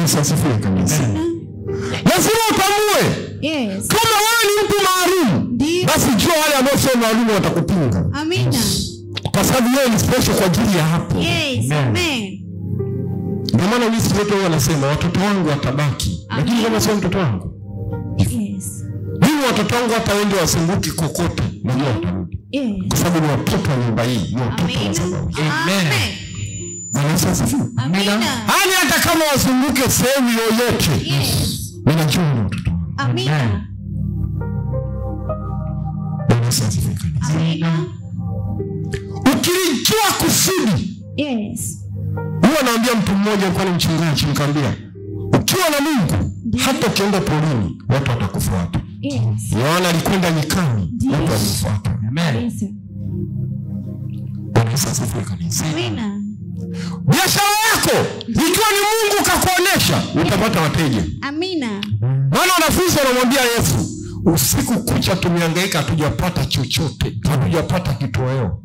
Asifiwe kabisa. Lazima utambue. Yes. Kama wewe ni mtu maalum, basi jua wale ambao sio maalum watakupinga. Amina. Kwa sababu wewe ni special kwa ajili ya hapo. Yes. Amen. Ndio maana Yesu wetu wanasema watoto wangu watabaki. Lakini kama sio mtoto wangu. Yes. Mimi watoto wangu hata waende wasunguki kokote, najua watarudi. Yes. Kwa sababu ni watoto wa nyumba hii, ni watoto wa sababu. Amen. Bwana asifiwe. Amina. Hali hata kama wasunguke sehemu yoyote. Yes. Ninajua ni watoto. Amina. Bwana asifiwe. Amina. Ukilijua kusudi. Yes. Huwa naambia mtu mmoja alikuwa ni mchungaji, nikamwambia ukiwa na Mungu hata ukienda porini watu watakufuata. Yes. Yohana alikwenda nyikani, watu walimfuata. Amen. Yes. Bwana asifiwe kanisa. Amina. Biashara yako ikiwa ni Mungu kakuonesha, utapata wateja. Amina. Maana wanafunzi wanamwambia Yesu, usiku kucha tumehangaika hatujapata chochote, hatujapata kitoweo.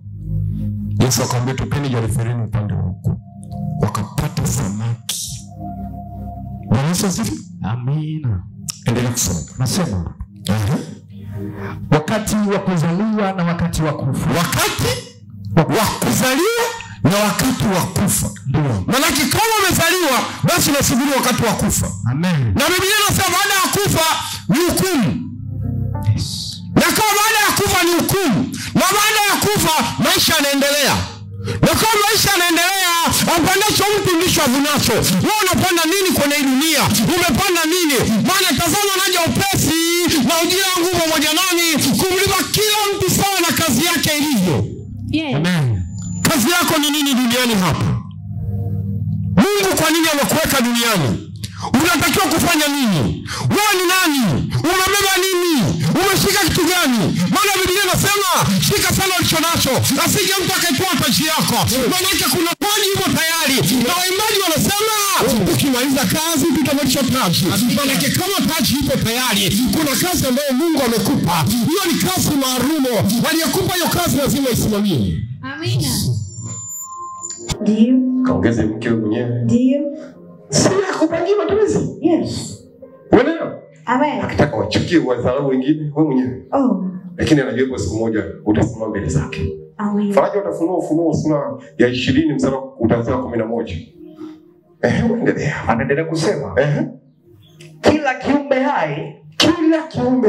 Yesu akamwambia tupeni jarifereni upande wa huko. Wakapata samaki. Bwana asifiwe. Amina. Endelea kusoma. Nasema wakati wa kuzaliwa na wakati wa kufa. Wakati wa kuzaliwa na wakati wa kufa. Ndio. Maana kama umezaliwa basi unasubiri wakati wa kufa. Amen. Na Biblia inasema baada ya kufa ni hukumu. Yes. Na kama baada ya kufa ni hukumu, na baada ya kufa maisha yanaendelea. Na kama maisha yanaendelea, apandacho mtu ndicho avunacho. Wewe unapanda nini kwenye dunia? Umepanda nini? Maana tazama naja upesi na ujira nguvu pamoja nami kumlipa kila mtu sawa na kazi yake ilivyo. Yes. Amen. Kazi yako ni nini duniani hapa? Mungu kwa nini amekuweka duniani? Unatakiwa kufanya nini? Wewe ni nani? Umebeba nini? Umeshika kitu gani? Maana Biblia inasema shika sana ulicho nacho, asije mtu akaitoa taji yako. Maana kuna taji ipo tayari. Na waimbaji wanasema ukimaliza kazi tutavalisha taji. Maana kama taji ipo tayari, kuna kazi ambayo Mungu amekupa. Hiyo ni kazi maalum. Aliyekupa hiyo kazi lazima isimamie. Amina. Ndio. Kaongeze mke mwenyewe. Ndio. Sio kupangia matumizi. Yes. Unaelewa? Amen. Akitaka wachukie wadharau wengine, wewe mwenyewe. Oh. Lakini anajua siku moja utasimama mbele zake. Amen. Faraja utafunua Ufunuo sura ya 20 mstari utaanzia 11. Endelea. Anaendelea kusema Kila kiumbe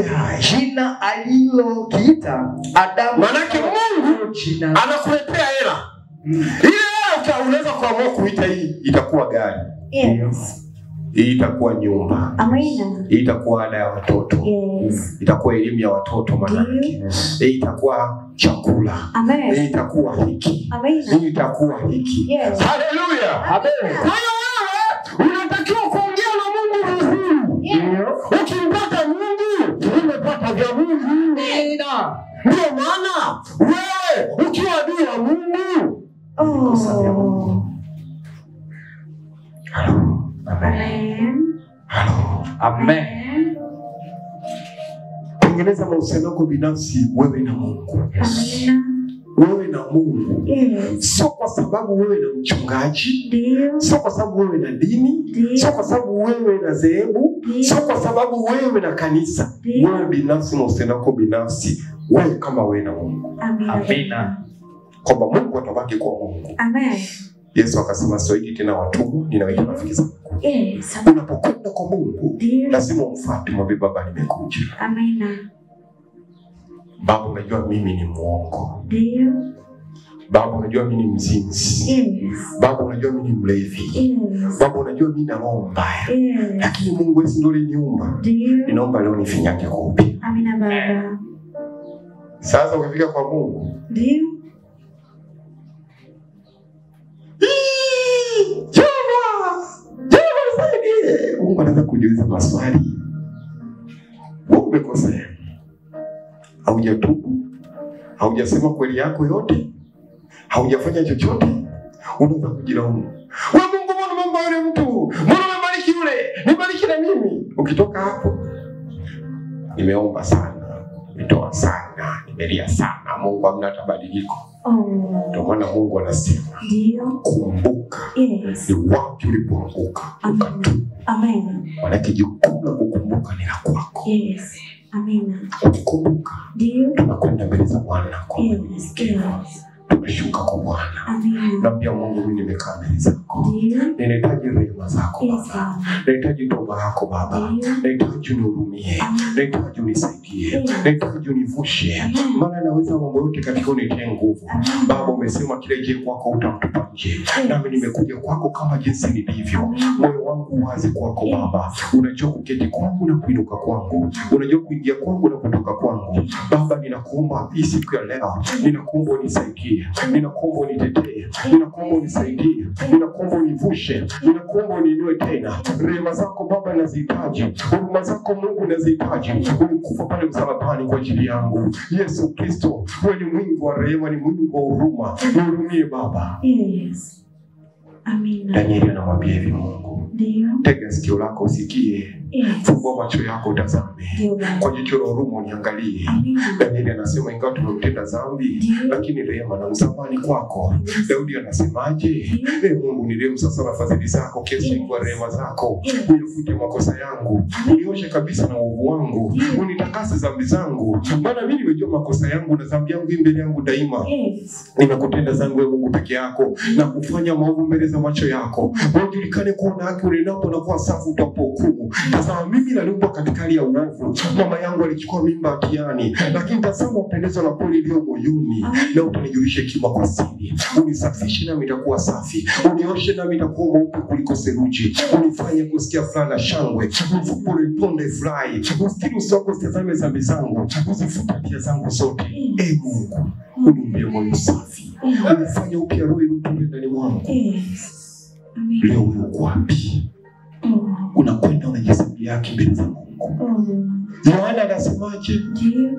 hai jina alilokiita Adamu. Manake Mungu anakuletea hela. Ile hela unaweza kuamua kuita hii itakuwa gari. Yes. Hii itakuwa nyumba. Amina. Hii itakuwa ada ya watoto. Yes. Itakuwa elimu ya watoto manake. Hii itakuwa chakula. Amen. Hii itakuwa hiki. Amina. Hii itakuwa hiki. Yes. Haleluya. Amen. Kwa hiyo wewe unatakiwa kuongea na Mungu vizuri. Yes. Ukimpata Mungu, umepata vya Mungu. Ndio maana wewe ukiwa adui wa Mungu, Oh. halo. Amen. Halo. amen. Tengeneza mahusiano yako binafsi wewe na Mungu. Amina. Wewe na Mungu. Yes. Sio kwa sababu wewe na mchungaji, Ndio. sio kwa sababu wewe na dini, sio kwa sababu wewe na dhehebu, sio kwa sababu wewe na kanisa. Wewe binafsi, mahusiano yako binafsi, wewe kama wewe na Mungu. Amina. Amina. Kwamba Mungu atabaki kwa Mungu. Amen. Yesu akasema siwaiti tena watumwa, ninawaita rafiki zangu. Yes. Unapokwenda kwa Mungu, Ndio. lazima umfuate, mwambie Baba nimekuja. Amina. Baba unajua mimi ni muongo. Ndio. Baba unajua mimi ni mzinzi. Yes. Baba unajua mimi ni mlevi. Yes. Baba unajua mimi na roho mbaya. Yes. Lakini Mungu wewe ndio aliniumba. Ndio. Ninaomba leo nifinyake kwa upya. Amina Baba. Sasa ukifika kwa Mungu, Ndio. Mungu anaanza kujiuliza maswali. Wewe umekosea. Haujatubu. Haujasema kweli yako yote. Haujafanya chochote. Unaanza kujilaumu. Wewe Mungu, mbona mambo yule mtu? Mbona umebariki yule? Nibariki na mimi. Ukitoka hapo, nimeomba sana, nimetoa sana, nimelia sana. Mungu hamna tabadiliko. Oh. Ndio maana Mungu anasema, Ndio. kumbuka Yes. ni wapi ulipoanguka. Amen. Amen. Maanake jukumu la kukumbuka ni la kwako. Yes. Amen. Ukikumbuka, Ndio. tunakwenda mbele za Bwana kwa Yes. unyenyekevu. Yes. Tumeshuka kwa Bwana. Amen. Na pia Mungu, mimi nimekaa mbele zako. Ndio. Ninahitaji rehema zako Yes, Baba. God. Nahitaji toba yako Baba. Ndio. Nahitaji unihurumie. Nahitaji unisaidie. Nahitaji univushe. Maana naweza mambo yote katika unitie nguvu. Baba, umesema kile je kwako utamtupa nje. Nami nimekuja kwako kama jinsi nilivyo. Moyo wangu wazi kwako Baba. Unajua kuketi kwangu na kuinuka kwangu. Unajua kuingia kwangu na kutoka kwangu. Baba, ninakuomba hii siku ya leo. Ninakuomba unisaidie. Ninakuomba unitetee. Ninakuomba unisaidie. Ninakuomba univushe. Ninakuomba uniinue tena. Rehema zako Baba nazihitaji. Huruma zako Mungu nazihitaji. Ulikufa pale msalabani kwa ajili yangu. Yesu Kristo, wewe ni mwingi wa rehema, ni mwingi wa huruma. Nihurumie Baba. Yes. Amen. Danieli anamwambia hivi Mungu, Ndio. tega sikio lako usikie. Yes. Fungua macho yako utazame. Ndio Baba. Kwa jicho la huruma uniangalie. Amen. Danieli anasema ingawa tumemtenda dhambi, lakini rehema na msamaha ni kwako. Daudi anasemaje? Mungu ni rehemu sasa na fadhili zako kiasi kwa rehema zako. Unifute makosa yangu, unioshe kabisa na uovu wangu, unitakase dhambi zangu. Maana mimi nimejua makosa yangu na dhambi yangu mbele yangu daima. Yes. Nimekutenda zangu wewe Mungu peke yako na kufanya maovu mbele za macho yako. Ujulikane kuona haki unenapo na kuwa safi utapohukumu. Tazama mimi naliumbwa katika hali ya uovu. Mama yangu alichukua mimba akiani. Lakini tazama upendezwa na kweli iliyo moyoni. Na utanijulisha hekima kwa siri. Unisafishe nami nitakuwa safi. Unioshe nami nitakuwa mweupe kuliko theluji. Unifanye kusikia furaha na shangwe. Mfupo niponde furahi. Usikiri uso wako usitazame dhambi zangu. Uzifute hatia zangu zote. Mungu, uniumbie moyo safi. Unifanye upya roho iliyotulia ndani mwangu. Yes. Amen. Leo uko wapi? Unakwenda unajisabia haki mbele za Mungu. Yohana anasemaje?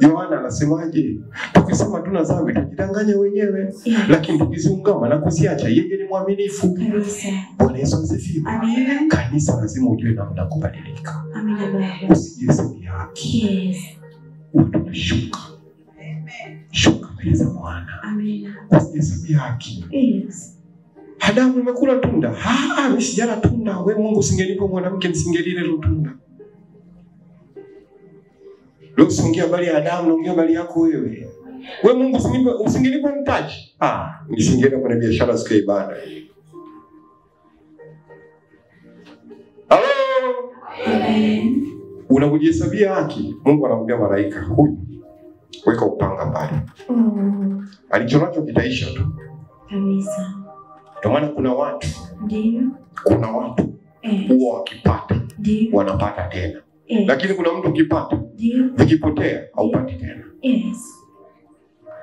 Yohana anasemaje? Tukisema tuna dhambi tujidanganya wenyewe, lakini tukiziungama na kuziacha yeye ni mwaminifu. Kabisa. Bwana Yesu asifiwe. Amen. Kanisa lazima ujue namna kubadilika. Amen Baba. Usijisabia haki. Yes. Unashuka. Shuka mbele za Bwana. Amen. Usijisabia haki. Yes. Adamu umekula tunda. Mimi sijala tunda. Wewe Mungu singenipa mwanamke nisingelile ile tunda. Leo usiongea bali ya Adamu, naongea bali yako wewe. Wewe Mungu usingenipa mtaji. Nisingeenda kwenye biashara siku ya ibada. Halo. Amen. Unakujihesabia haki. Mungu anamwambia malaika, huyu weka upanga mbali. Alichonacho kitaisha tu. Kabisa. Ndio maana kuna watu huwa wakipata wanapata tena. Lakini kuna mtu ukipata vikipotea haupati tena. Yes.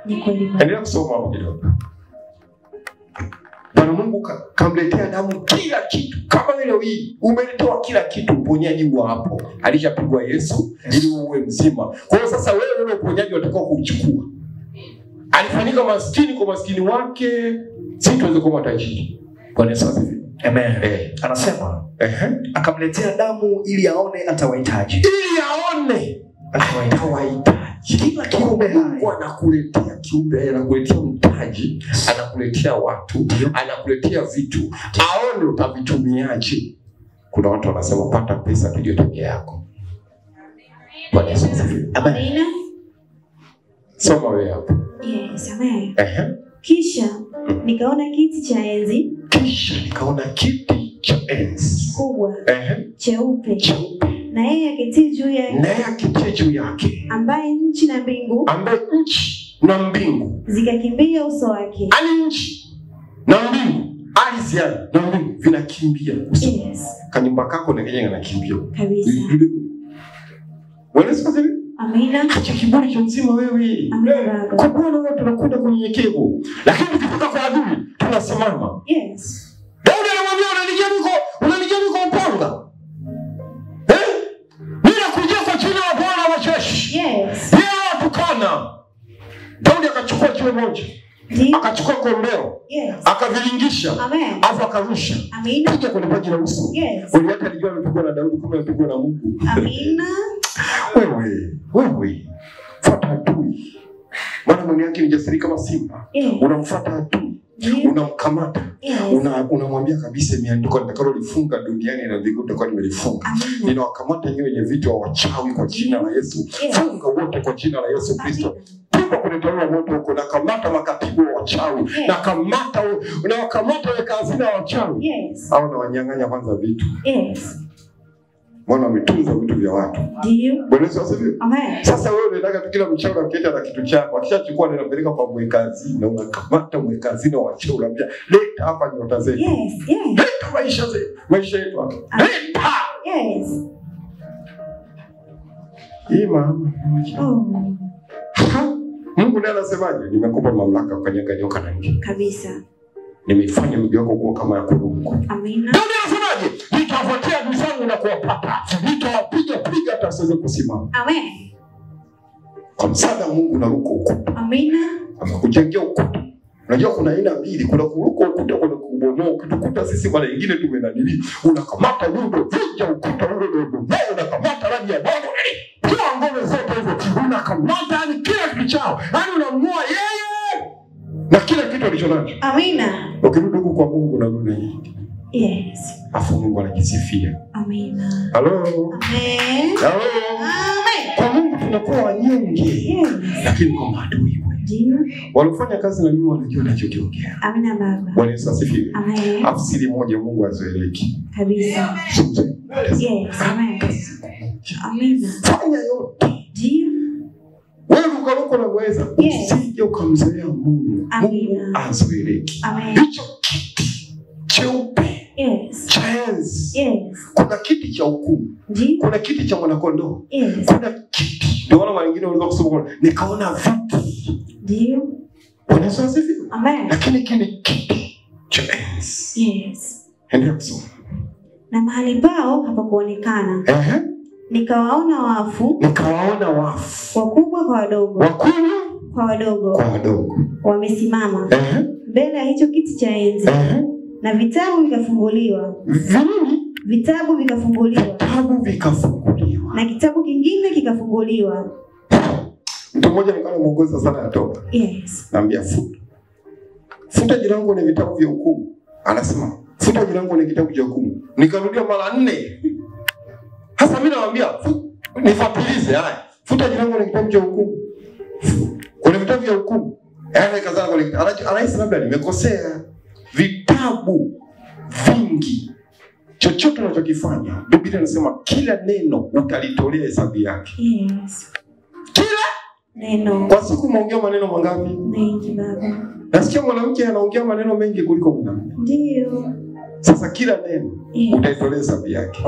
Ni kweli. Endelea kusoma hapo kidogo. Bwana Mungu kamletea Adamu kila kitu. Kama leo hii umeletewa kila kitu, uponyaji wa hapo. Alishapigwa Yesu ili uwe mzima. Kwa hiyo sasa wewe ule uponyaji utakao kuchukua. Alifanyika maskini kwa maskini wake, si tuweze kuwa matajiri. Bwana Yesu asifiwe. Amen. Anasema akamletea Adamu ili aone atawahitaji. Ili aone atawahitaji. Kila kiumbe Mungu anakuletea kiumbe, anakuletea mtaji, anakuletea watu, anakuletea vitu. Aone utavitumiaje. Kuna watu wanasema pata pesa ndio tabia yako. Bwana Yesu asifiwe. Amen. Soma wewe hapo. Yes, amen. Kisha nikaona kiti cha enzi. Kubwa. Cheupe. Na yeye aketie juu yake. Ambaye nchi na mbingu. Zikakimbia uso wake. Ani nchi na mbingu, ardhi na mbingu vinakimbia uso. Yes. Kanyumba kako na kenyewe kanakimbia. Kabisa. Wewe sasa Amina. Acha kiburi cha mzima wewe. Amina. Kwa Bwana wewe tunakwenda kwenye nyenyekevu. Lakini tukifika kwa adui tunasimama. Yes. Daudi anamwambia unanijia niko upanga. Mimi nakuja kwa jina la Bwana wa majeshi. Yes. Yeye watukana. Daudi akachukua jiwe moja. Akachukua kombeo. Yes. Akavilingisha. Amen. Afu akarusha. Amina. Piga kwenye paji la uso. Yes. Waliwata alijua amepigwa na Daudi kumbe amepigwa na Mungu. Amina. Wewe. Fuata adui. Maana mwenye yake ni jasiri kama simba. Unamfuata tu. Unamkamata. Unamwambia kabisa imeandikwa nitakalolifunga duniani na mbinguni nitakuwa nimelifunga. Ninawakamata nyinyi wenye vitu wa wachawi kwa jina la Yesu. Funga wote kwa jina la Yesu Kristo. Tupa kunitoa moto huko na kamata makatibu wa wachawi. Na kamata unawakamata weka hazina wa wachawi. Au na wanyang'anya kwanza vitu. Mbona wametunza vitu vya watu? Ndio. Bwana Yesu asifiwe. Amen. Sasa wewe unataka tu kila mchawi unaketa na kitu chako. Akishachukua anapeleka kwa mwekazi na unakamata mwekazi na wachawi unamwambia leta hapa nyota zetu. Leta maisha zetu. Maisha yetu hapa. Leta. Mama. Mungu ndiye anasemaje? Nimekupa mamlaka kukanyaga nyoka na nge. Kabisa. Nimefanya mji wako kuwa kama ya kurungu. Amina. Ndio anasemaje? Nitafuatia adui zangu na kuwapata. Nitawapiga hata wasiweze kusimama. Amen. Kwa msaada wa Mungu naruka ukuta. Amina. Akakujengea ukuta. Unajua kuna aina mbili, kuna kuruka ukuta, kuna kubomoa ukuta. Sisi wale wengine tumenadili. Unakamata nyundo, vunja ukuta ule ndio. Unakamata rangi ya bongo. Kwa ngome zote hizo unakamata ni kila kitu chao. Yaani unamngoa yeye na kila kitu alichonacho. Amina. Ukirudi huko kwa Mungu na rudi. Afu Mungu anajisifia. Amina. Hello. Amen. Hello. Amen. Kwa Mungu tunakuwa wanyonge. Lakini kwa maadui ndio walifanya kazi na mimi wanajua ninachokiongea. Amina baba. Bwana Yesu asifiwe. Amen. Afsiri moja Mungu azoeleki. Kabisa. Amen. Amina. Fanya yote. Ndio. Wewe uko na uwezo. Usije ukamzoea Mungu. Mungu azoeleki. Amen. Hicho kiti cheupe. Kuna kiti cha hukumu. Kuna kiti cha mwanakondoo. Kuna kiti. Ndio wale wengine waliweza kusoma nikaona viti. Ndio. Bwana Yesu asifiwe. Amen. Lakini kile kiti cha enzi. Kusoma. Na mahali pao hapakuonekana. Nikawaona wafu. Wakubwa kwa wadogo. Wamesimama. Mbele ya hicho kiti cha enzi. Na vitabu vikafunguliwa. Vitabu vikafunguliwa. Na kitabu kingine kikafunguliwa. Mtu mmoja nikaona muongoza sana atoka. Naambia futa jina langu kwenye vitabu vya hukumu. Anasema futa jina langu kwenye kitabu cha hukumu. Nikarudia mara 4. Hasa mimi nawaambia nifuatilize haya. Futa jina langu kwenye kitabu cha hukumu. Kwenye vitabu vya hukumu. Kazana kwenye anahisi labda nimekosea. Vitabu vingi. Chochote unachokifanya, Biblia inasema kila neno utalitolea hesabu yake. Kila neno. Kwa siku umeongea maneno mangapi? Mengi baba. Nasikia mwanamke anaongea maneno mengi kuliko mwanamke. Ndio. Sasa kila neno utaitolea hesabu yake.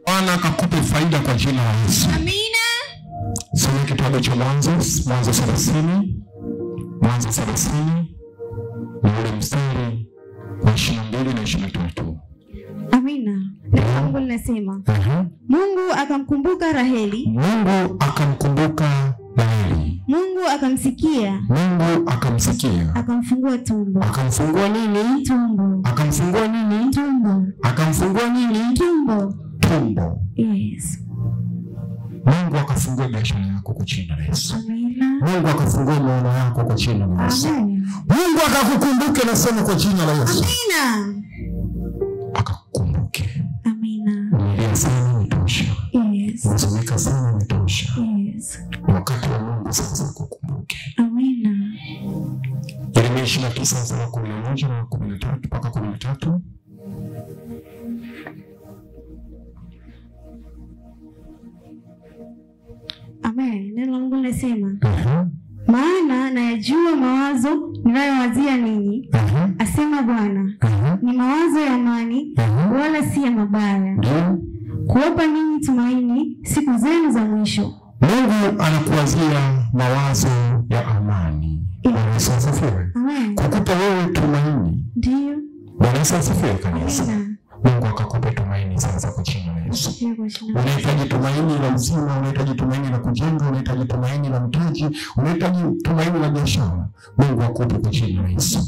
Bwana akakupe faida kwa jina la Yesu. Amina. Soma kitabu cha Mwanzo 30. Mwanzo 30. Na ule mstari wa 22 na 23. Amina. Mungu linasema. Mungu akamkumbuka Raheli. Mungu akamsikia. Akamfungua tumbo. Akamfungua nini? Tumbo. Tumbo. Mungu akafungua biashara yako kwa jina la Yesu. Amina. Mungu akafungua maono yako kwa jina la Yesu. Mungu akakukumbuke na sema kwa jina la Yesu. Amina. Akakukumbuke. Amina. Umelia sana umetosha. Unazunguka sana umetosha. Wakati wa Mungu sasa kukumbuke. Amina. Yeremia 29:11 na 13 mpaka 13. Amen. Neno la Mungu linasema, maana nayajua mawazo ninayowazia ninyi, asema Bwana, ni mawazo ya amani, wala si ya mabaya, kuwapa ninyi tumaini siku zenu za mwisho. Mungu anakuwazia mawazo ya amani. Bwana Yesu asifiwe. Kukupa wewe tumaini. Ndio. Bwana Yesu asifiwe kanisa. Mungu akakupa tumaini sasa kwa jina la Yesu. Unahitaji tumaini la uzima, unahitaji tumaini la kujenga, unahitaji tumaini la mtaji, unahitaji tumaini la biashara. Mungu akupe kwa jina la Yesu.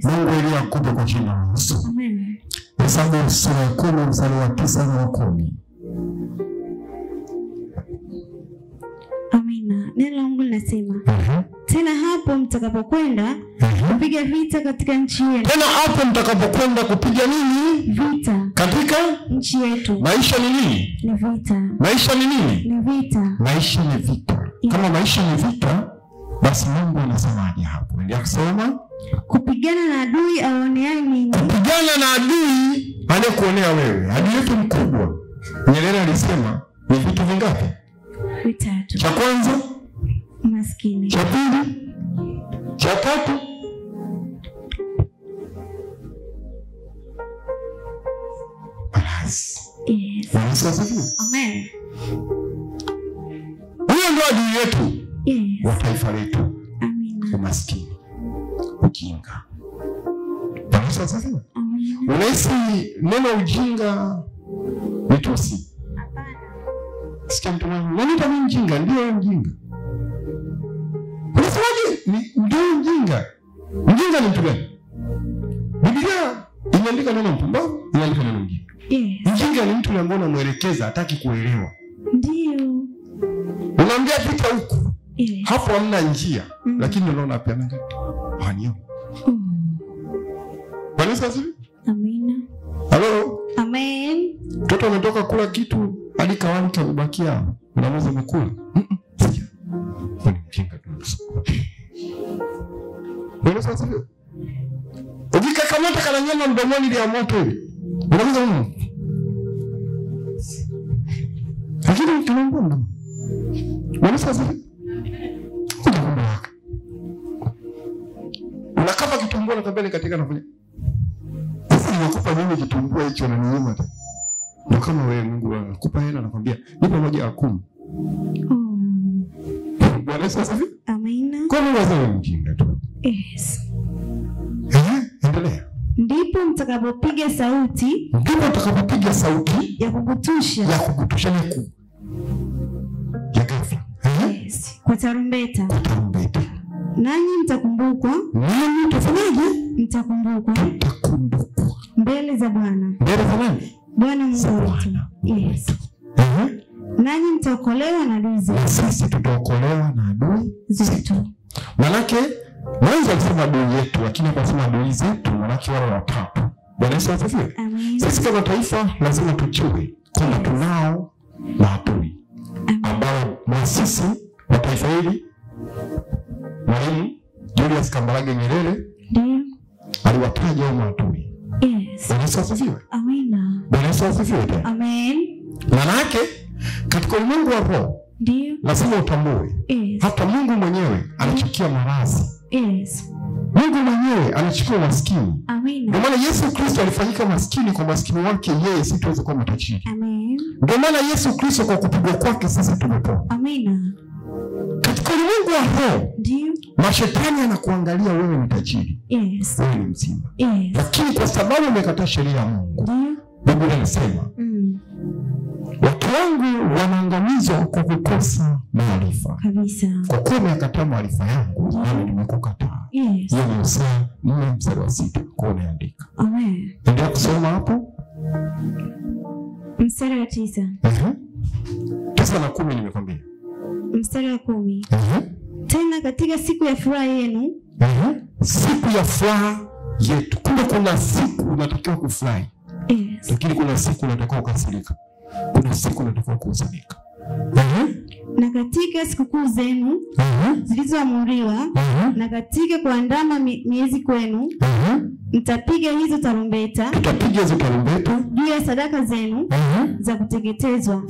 Mungu ndiye akupe kwa jina la Yesu. Amen. Hesabu sura ya 10 mstari wa 9 na 10. Amina. Neno la Mungu linasema, Tena hapo mtakapokwenda kupiga vita katika nchi yetu. Tena hapo mtakapokwenda kupiga nini? Vita. Katika nchi yetu. Maisha ni nini? Ni vita. Maisha ni nini? Ni vita. Maisha ni vita. Kama maisha ni vita, basi Mungu anasemaje hapo? Ndio kusema kupigana na adui aoneaye ninyi. Kupigana na adui anayekuonea wewe. Adui yetu mkubwa, Nyerere alisema ni vitu vingapi? Vitatu. Cha kwanza maskini. Cha pili, cha tatu balasi. Yes. Amen. Huyo ndio adui yetu. Yes. Wa taifa letu. Amina. Umaskini, ujinga. Balasi. Amina. Unahisi neno ujinga ni tusi? Sikia mtu wangu, nani kama mjinga? Ndio mjinga. Unasemaje? Ndio mjinga. Mjinga ni mtu gani? Biblia inaandika neno mpumbavu, inaandika neno mjinga. Yes. Mjinga ni mtu ambaye unamuelekeza hataki kuelewa. Ndio. Unaambia pita huko. Yes. Hapo hamna njia, lakini unaona pia nanga. Hanio. Bwana sasa? Amina. Hello. Amen. Mtoto ametoka kula kitu hadi kawani kamebakia. Unaweza mkula. Ni mjinga tu. Bwana sasa? Ukikakamata kana nyama mdomoni ile ya moto ile. Unaweza mno. Lakini tunaomba. Bwana sasa? Unakapa kitumbua na kabla katika nafanya. Sasa ninakupa mimi kitumbua hicho na ninyima tu. Ndio kama wewe Mungu anakupa hela anakuambia nipe moja ya 10. Bwana sasa? Amina. Kwa nini wewe mjinga tu? Yes. Endelea. Ndipo mtakapopiga sauti. Ndipo mtakapopiga sauti ya kukutusha. Ya kukutusha ni ku. Ya ghafla. Yes. Kwa tarumbeta. Kwa tarumbeta. Nanyi mtakumbukwa. Nanyi mtafanyaje? Mtakumbukwa. Mtakumbukwa. Mbele za Bwana. Mbele za nani? Bwana Mungu wetu. Yes. Nanyi mtaokolewa na adui zetu. Sisi tutaokolewa na adui zetu. Manake mwanzo alisema adui yetu, lakini akasema adui zetu, manake wale watatu. Bwana Yesu asifiwe. Amen. Sisi kama taifa lazima tujue kwamba tunao maadui ambao mwasisi wa taifa hili Mwalimu Julius Kambarage Nyerere ndio aliwataja hao maadui. Yes. Bwana Yesu asifiwe. Amina. Bwana Yesu asifiwe. Amen. Manake katika ulimwengu wa roho ndio lazima utambue. Yes. Hata Mungu mwenyewe anachukia maradhi. Yes. Mungu mwenyewe anachukia maskini. Amina. Ndio maana Yesu Kristo alifanyika maskini kwa maskini wake yeye, si tuweze kuwa matajiri. Amen. Ndio maana Yesu Kristo kwa kupigwa kwake sisi tumepona. Amina. Katika ulimwengu wa roho ndio mashetani anakuangalia wewe ni tajiri. Yes. Wewe ni mzima. Yes. Lakini kwa sababu umekataa sheria ya Mungu. Ndio. Biblia inasema watu wangu wanaangamizwa kwa kukosa maarifa. Kabisa. Kwa kuwa umekataa maarifa yangu, mimi nimekukataa. Yes. Hiyo ni Hosea 4:6 kwa unaandika. Amen. Endelea kusoma hapo. Mstari wa 9. 9 na 10 nimekwambia. Mstari wa 10. Tena katika siku ya furaha yenu. Siku ya furaha yetu. Kumbe kuna siku unatakiwa kufurahi. Yes. Lakini kuna siku unatakiwa kukasirika. Kuna siku unatakiwa kuhuzunika. Na katika sikukuu zenu zilizoamuriwa na katika kuandama miezi kwenu mtapiga hizo tarumbeta. Tutapiga hizo tarumbeta juu ya sadaka zenu za kuteketezwa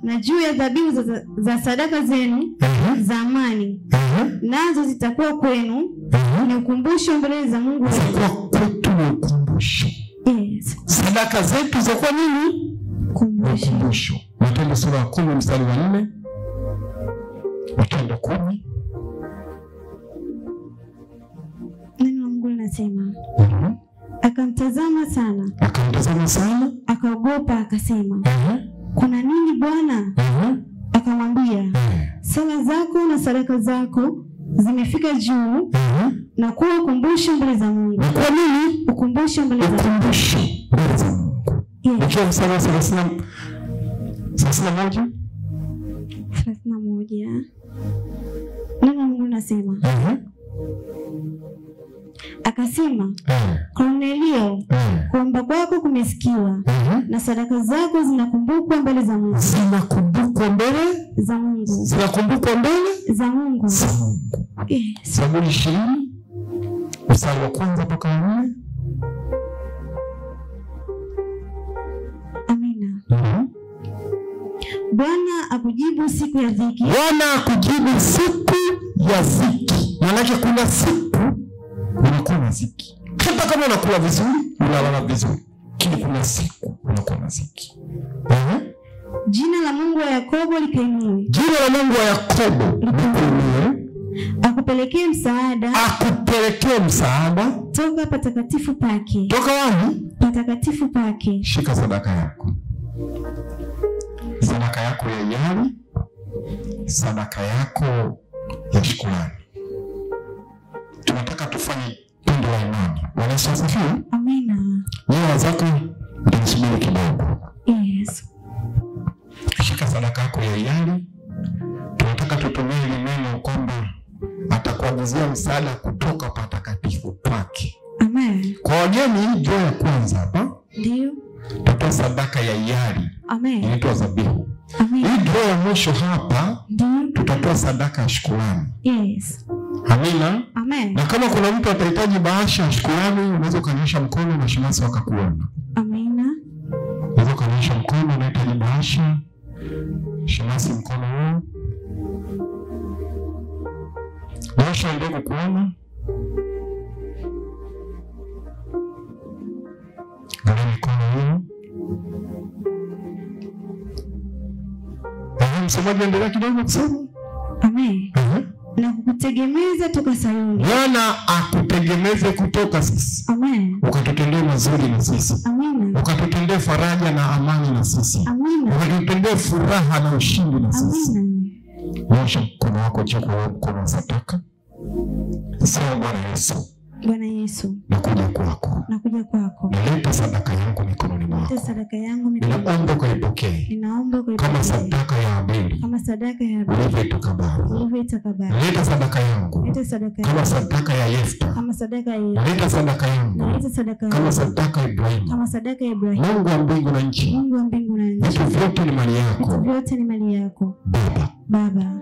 na juu ya dhabihu za sadaka zenu za amani. Nazo zitakuwa kwenu ni ukumbusho mbele za Mungu wetu. Kwetu ni ukumbusho. Yes. Sadaka zetu za kwa nini? Ukumbusho. Matendo sura ya 10 mstari wa 4. Matendo 10. Neno la Mungu linasema akamtazama sana. Akamtazama sana. Akaogopa akasema kuna nini Bwana? Akamwambia sala zako na sadaka zako zimefika juu na kuwa ukumbusho mbele za Mungu. Kwa nini? Ukumbusho mbele za Mungu. Ukumbusho mbele za Mungu. Nikiwa mstari wa 31. Neno la Mungu anasema. Akasema, Kornelio, kuomba kwako kumesikiwa, na sadaka zako zinakumbukwa mbele za Mungu. Zinakumbukwa mbele za Mungu. Zinakumbukwa mbele za Mungu. Zaburi 20 mstari wa 1 mpaka 4. Amina. Bwana akujibu siku ya dhiki. Bwana akujibu siku ya dhiki. Maana kuna siku unakuwa na dhiki. Hata kama unakula vizuri, unalala vizuri, kile kuna siku unakuwa na dhiki. Jina la Mungu wa Yakobo likainue. Jina la Mungu wa Yakobo likainue. Akupelekee msaada. Akupelekee msaada toka patakatifu pake. Toka wapi? Patakatifu pake. Shika sadaka yako. Sadaka yako ya hiari, sadaka yako ya shukrani. Tunataka tufanye tendo la imani. Bwana Yesu asifiwe. Amina. Nyoa zako ndio kidogo. Yes. Shika sadaka yako ya hiari. Tunataka tutumie neno kwamba atakuagizia msaada kutoka patakatifu pake. Amen. Kwa wageni ndio ya kwanza hapa. Ndio. Tutoa sadaka ya hiari. Amen. Inaitwa dhabihu. Amen. Hii ndio ya mwisho hapa. Ndio. Tutatoa sadaka ya shukrani. Yes. Amina. Amen. Na kama kuna mtu atahitaji bahasha ya shukrani, unaweza kunyosha mkono na shemasi wakakuona. Amina. Unaweza kunyosha mkono, unahitaji bahasha. Shemasi mkono huu. Bahasha ndio kukuona. Gari mkono huu. Msemaji endelea kidogo kusema. Amen. Na kukutegemeza toka Sayuni. Bwana akutegemeze kutoka sisi. Amen. Ukatutendee mazuri na sisi. Amen. Ukatutendee faraja na amani na sisi. Amen. Ukatutendee furaha na ushindi na sisi. Amen. Nyosha mkono wako juu kwa mkono wa sadaka. Sema Bwana Yesu. Bwana Yesu. Nakuja kwako. Nakuja kwako. Nilete sadaka yangu mikononi mwako. Nilete sadaka yangu mikononi. Ninaomba ukaipokee. Ninaomba ukaipokee. Kama sadaka ya Abeli. Kama sadaka ya Abeli. Ulivyoitakabali. Ulivyoitakabali. Nilete sadaka yangu. Nilete sadaka yangu. Kama sadaka ya Yefta. Kama sadaka ya Yefta. Nilete sadaka yangu. Nilete sadaka yangu. Kama sadaka ya Ibrahimu. Kama sadaka ya Ibrahimu. Mungu wa mbingu na nchi. Mungu wa mbingu na nchi. Vitu vyote ni mali yako. Vitu vyote ni mali yako. Baba.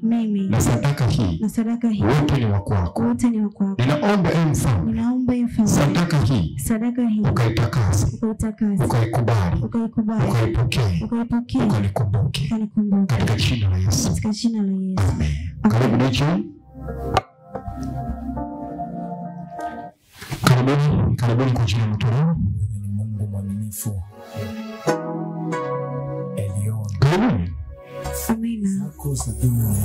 Mimi. Na sadaka hii. Na sadaka hii. Wote ni wa kwako. Wote ni wa kwako. Ninaomba mfalme. Ninaomba mfalme. Sadaka hii. Sadaka hii. Ukaitakase. Ukaitakase. Ukaikubali. Ukaikubali. Ukaipokee. Ukaipokee. Ukanikumbuke. Ukanikumbuke. Katika jina la Yesu. Katika jina la Yesu. Amen. Karibu ndicho. Karibuni kwa jina la Mwana. Ni Mungu mwaminifu. Elion. Karibuni. Amina. Kosa dunia.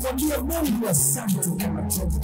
Mwambie Mungu asante kwa matendo.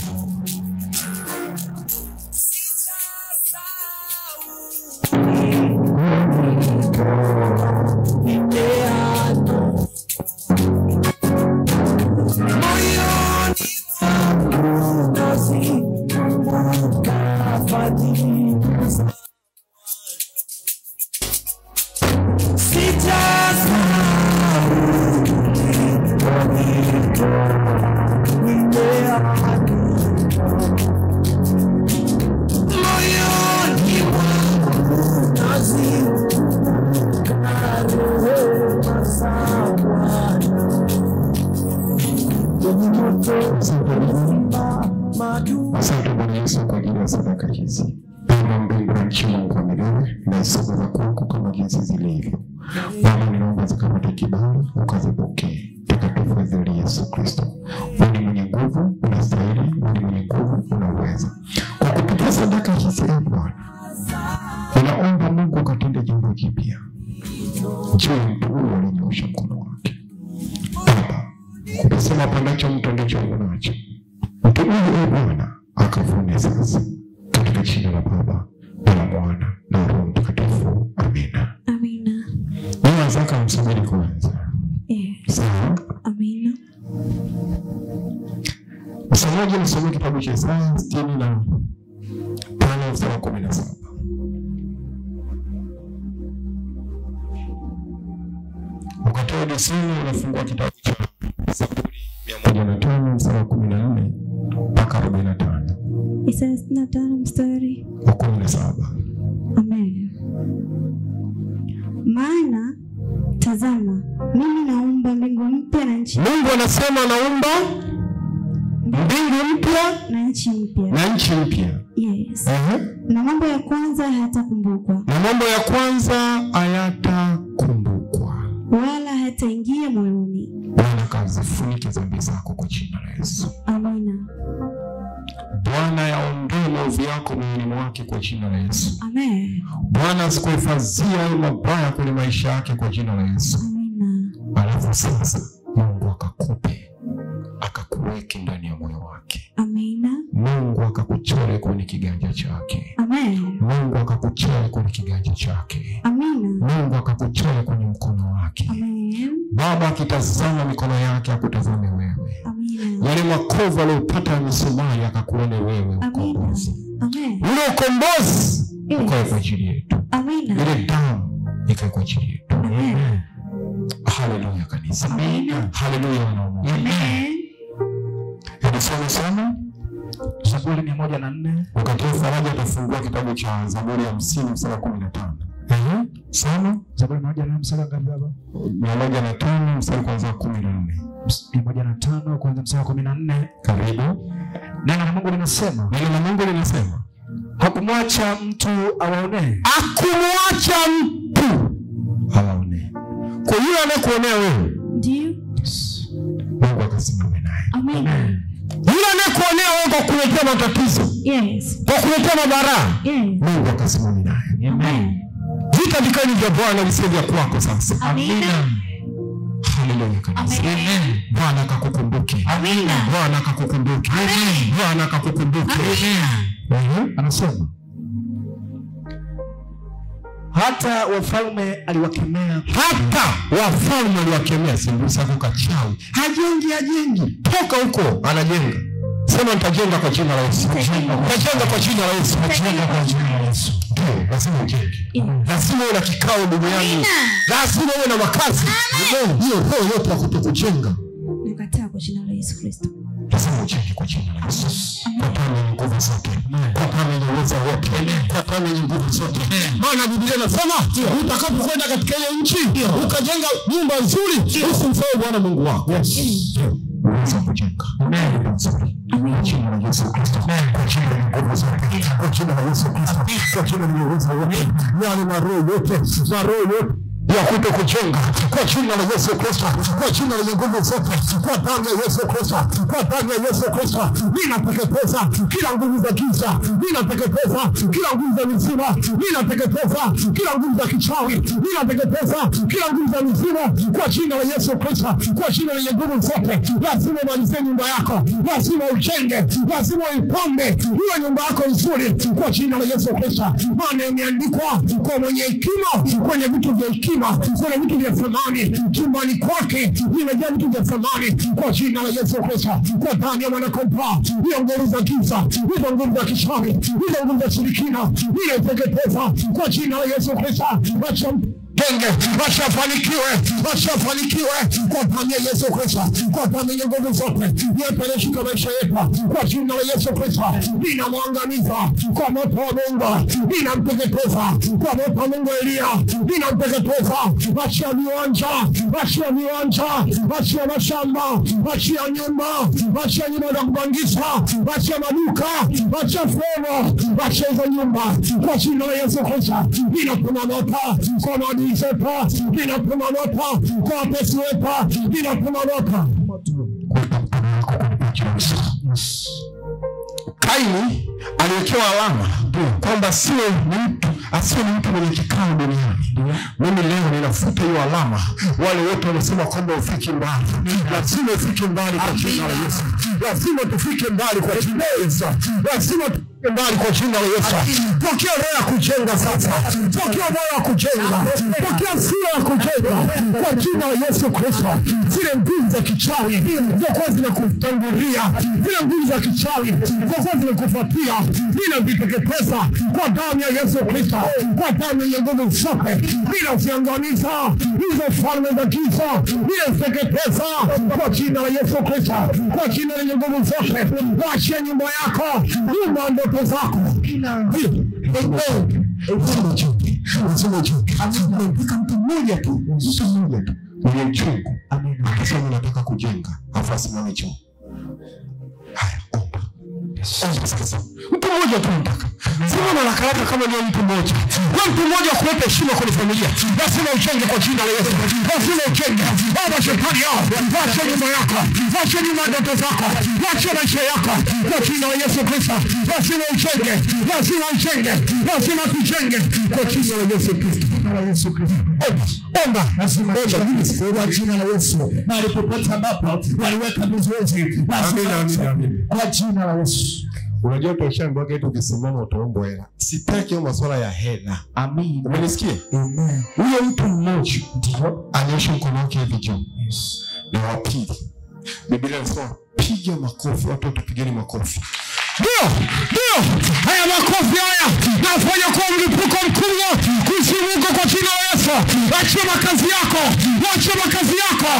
Asante Bwana Yesu kwa ajili ya sadaka hizi. Baba mbingu na nchi, Mungu wa milele, na sadaka za kwako kama jinsi zilivyo. Baba, ninaomba zikapate kibali, ukazipokee. Takatifu wa Yesu Kristo. Wewe ni mwenye nguvu, unastahili, wewe ni mwenye nguvu, unaweza. Kwa kupitia sadaka hizi Bwana, ninaomba Mungu ukatende jambo jipya. Juu ya mtu huyu aliyenyosha mkono wake. Baba, ukisema pandacho mtu ndicho unacho. Mtu huyu Bwana akavune sasa, katika jina la Baba na la Mwana na Roho Mtakatifu. Amina. Amina. Nia zako msubiri kwanza. Yes. Sawa? Amina. Msomaji msome kitabu cha Isaya 65 mstari wa 17. Ukatoa disini unafungua kitabu cha Zaburi 105 mstari wa 14 mpaka 45. Isaya 65 mstari wa 17. Amen. Maana tazama, mimi naumba mbingu mpya na nchi. Mungu anasema naumba mbingu mpya na nchi mpya. Na nchi mpya. Yes. Na mambo ya kwanza hayatakumbukwa. Na mambo ya kwanza hayatakumbukwa. Wala hataingia moyoni. Bwana kazifunike dhambi zako kwa jina la Yesu. Amina. Bwana yaondoe maovu yako moyoni mwake kwa jina la Yesu. Amen. Bwana asikuhifadhia mabaya kwenye maisha yake kwa jina la Yesu. Amina. Alafu sasa Mungu akakupe, akakuweke ndani ya moyo wake. Amina. Mungu akakuchore kwenye kiganja chake. Amen. Mungu akakuchore kwenye kiganja chake. Amina. Mungu akakuchore kwenye mkono wake. Amen. Baba akitazama mikono yake akutazame wewe. Amina. Yale makovu aliyopata ya misumari akakuone wewe ukombozi. Amen. Ule ukombozi ukae kwa ajili yetu. Amina. Ile damu ikae kwa ajili yetu. Amen. Haleluya kanisa. Amen. Haleluya wanaume. Amen. Hebu soma Zaburi 104. Wakati Faraja atafungua kitabu cha Zaburi 50 mstari wa 15. Soma Zaburi 104 mstari ngapi baba? 105 mstari kwanza 14. 105 kwanza mstari wa 14. Karibu. Neno la Mungu linasema, hakumwacha mtu awaone. Hakumwacha mtu awaone. Kwa hiyo anayekuonea wewe, ndio Mungu akasimama naye. Amen. Yule anayekuonea wewe kwa kuletea matatizo, yes, kwa kuletea madhara, yes, Mungu akasimama naye. Amen. Vita vikali vya Bwana visivyo kwako sasa. Amina. Haleluya kanisa. Amen. Bwana akakukumbuke. Amina. Bwana akakukumbuke. Amen. Bwana akakukumbuke. Amina. Anasema hata wafalme aliwakemea. Hata wafalme aliwakemea. Simbusa kuka chawi. Hajengi. Toka huko anajenga. Sema nitajenga kwa jina la Yesu. Nitajenga kwa jina la Yesu. Nitajenga kwa jina la Yesu. Ndio, lazima ujenge. Lazima uwe na kikao duniani. Lazima uwe na makazi. Hiyo roho yote ya kutokujenga. Nikataa kwa jina la Yesu Kristo. Lazima ujenge kwa jina la Yesu. Kwa damu ya nguvu zote. Kwa damu ya uwezo wote. Kwa damu ya nguvu zote. Maana Biblia inasema utakapokwenda katika ile nchi ukajenga nyumba nzuri, usimsahau Bwana Mungu wako. Uweza kujenga. Amen. Kwa jina la Yesu Kristo. Kwa jina la nguvu zote. Kwa jina la Yesu Kristo. Kwa jina la uwezo wote. Yale maroho yote. Ya kuto kujenga kwa jina la Yesu Kristo, kwa jina la nguvu zote, kwa damu ya Yesu Kristo, kwa damu ya Yesu Kristo, ninateketeza kila nguvu za giza, ninateketeza kila nguvu za mizimu, ninateketeza kila nguvu za kichawi, ninateketeza kila nguvu za mizimu kwa jina la Yesu Kristo, kwa jina la nguvu zote. Lazima umalize nyumba yako, lazima ujenge, lazima uipambe hiyo nyumba yako nzuri kwa jina la Yesu Kristo. Maana imeandikwa kwa mwenye hekima kwenye vitu vya hekima, kuna vitu vya thamani chumbani kwake, vimejaa vitu vya thamani kwa jina la Yesu Kristo, kwa damu ya Mwana-Kondoo. Hiyo nguvu za giza, hizo nguvu za kichawi, hizo nguvu za shirikina, ninateketeza kwa jina la Yesu Kristo. Genge, washafanikiwe kwa damu ya Yesu Kristo, kwa damu ya nguvu zote. Yepe nashika maisha yetu kwa jina la Yesu Kristo. Ninamwangamiza kwa moto wa Mungu, ninamteketeza kwa moto wa Mungu Elia, ninamteketeza. Wachia viwanja, wachia mashamba, wachia nyumba za kupangisha, wachia maduka, wachia fono, wachia hizo nyumba kwa jina la Yesu Kristo. Ninapuma moto kwa maadui zetu, ninapuma moto kwa pesi wetu, ninapuma moto. Kaini aliwekewa alama kwamba asiwe ni mtu mwenye kikao duniani. Mimi leo ninafuta hiyo alama. Wale wote wanasema kwamba ufike mbali, lazima ufike mbali kwa jina la Yesu. Lazima tufike mbali kwa jina la Yesu. Lazima mbali kwa jina la Yesu. Pokea roho ya kujenga sasa. Pokea roho ya kujenga. Pokea sura ya kujenga kwa jina la Yesu Kristo. Zile nguvu za kichawi zilizokuwa zinakutangulia, zile nguvu za kichawi zilizokuwa zinakufuatia, ninaziteketeza kwa damu ya Yesu Kristo, kwa damu yenye nguvu zote. Ninaziangamiza hizo falme za giza, ninaziteketeza kwa jina la Yesu Kristo, kwa jina lenye nguvu zote. Waachie nyumba yako, nyumba ndoto zako. Mpaka mtu mmoja tu mwenye uchungu akasema nataka kujenga, afu asimame juu. Haya, omba. Mtu mmoja tu nataka. Sema na haraka kama ni mtu mmoja. Mtu mmoja kuleta heshima kwa familia. Lazima ujenge kwa jina la Yesu. Lazima ujenge. Baba shetani yao, wacha nyumba yako. Wacha nyumba ndoto zako. Wacha maisha yako kwa jina la Yesu Kristo. Lazima ujenge. Lazima ujenge. Lazima tujenge kwa jina la Yesu Kristo. Kwa Yesu Kristo. Omba. Lazima kwa jina la Yesu. Mahali popote ambapo waliweka mizoezi. Amina. Kwa jina la Yesu. Unajua toshangu wake ukisimama utaomba hela. Sitaki hiyo masuala ya hela. Amen. Umenisikia? Amen. Huyo mtu mmoja ndio aliosha mkono wake hivi juu. Yes. Na wa pili, Biblia inasema piga makofi, watoto pigeni makofi. Ndio. Haya makofi haya nafanya kwa mlipuko mkubwa kusimuka kwa jina la Yesu. Achia makazi yako. Achia makazi yako.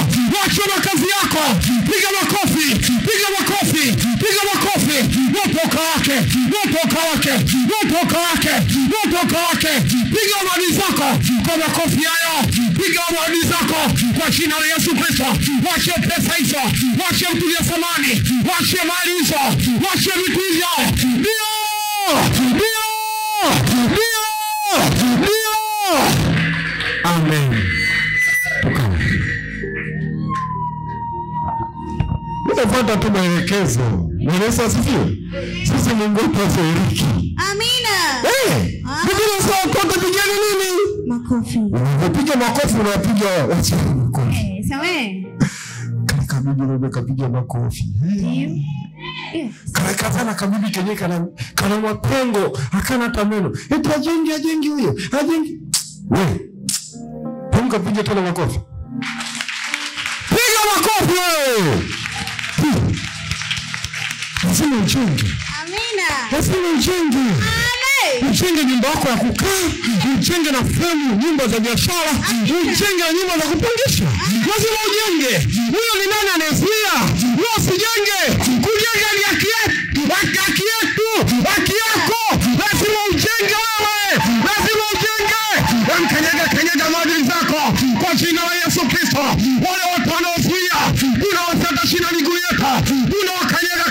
Achia makazi yako. Piga makofi. Piga makofi. Piga makofi. Motoka wake. Motoka wake. Motoka wake. Motoka wake. Piga mali zako kwa makofi haya. Piga mali zako kwa jina la Yesu Kristo. Achia pesa hizo. Achia mtu ya samani. Achia mali hizo. Achia vitu hizo. Ndio! Amen. Nitafuata tu maelekezo. Yesu asifiwe. Sisi Mungu tusaidie. Amina. Biblia inasema tupigane nini? Makofi. Unapiga makofi unapiga wacha makofi. Sawa. Kaka Biblia imekapiga makofi. Ndio. Yes. Kana kabidi kenye kana mapengo hakana tameno. Eti ajengi huyo. Ajengi. Wewe. Punga piga tena makofi. Piga makofi wewe. Lazima ujenge. Amina. Lazima ujenge. Amen. Ujenge nyumba yako ya kukaa, ujenge na fremu nyumba za biashara, ujenge na nyumba za kupangisha. Lazima ujenge. Huyo ni nani anayezuia? Wewe usijenge. Kujenga ni haki yetu. Haki yetu. Haki yako. Lazima ujenge wewe. Lazima ujenge. Kanyaga maadili zako kwa jina la Yesu Kristo. Wale watu wanaozuia, unaoseta shina miguu yetu, unawakanyaga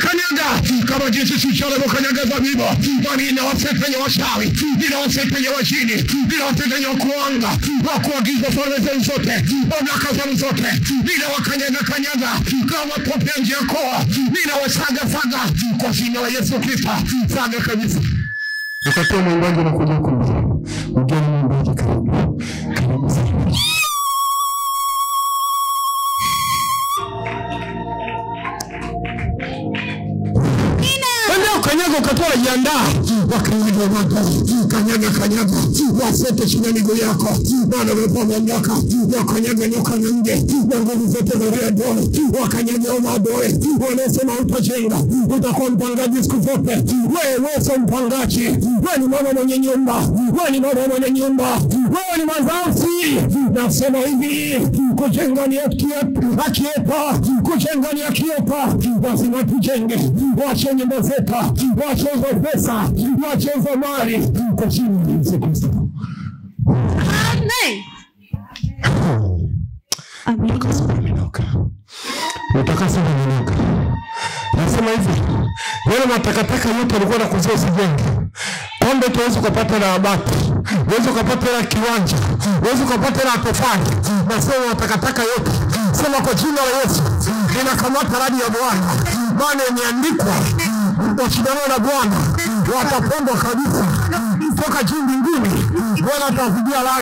kama jinsi suchale wakanyaga zabibu. Bali inawaseta yenye washawi, inawaseta yenye wajini, inawaseta yenye kuanga, wakuagiza falme zote, mamlaka zao zote, inawakanyaga kama tope nje ya koa, inawasaga kwa jina la Yesu Kristo. Saga kabisa. Ukatoa mwimbaji na kuja kumbi. Ugeni mwimbaji karibu. Karibu sana. Kanyaga ukatoa jiandaa. Wakanyaga watu. Kanyaga. Wasete chini miguu yako. Bwana wepo mamlaka. Wakanyaga nyoka na nge. Na nguvu zote za adui. Wakanyaga maadui. Wanasema utajenga. Utakuwa mpangaji siku zote. Wewe sio mpangaji. Wewe ni mama mwenye nyumba. Wewe ni mama mwenye nyumba. Wewe ni mzazi. Nasema hivi. Kujenga ni haki yetu. Kujenga ni haki yetu. Lazima tujenge. Wache nyumba zetu. Wache pesa. Wache mali. Kwa jina la Yesu Kristo. Amen. Utakasa mwenyewe. Nasema hivi. Wale matakataka yote walikuwa na kuzua usijenge. Pombe tuweze kupata na abati. Uweze kupata na kiwanja. Uweze kupata na tofali. Nasema matakataka yote. Sema kwa jina la Yesu. Ninakamata radi ya Bwana. Maana imeandikwa. Washindano na Bwana. Watapondwa kabisa. Toka juu mbinguni. Bwana atawapigia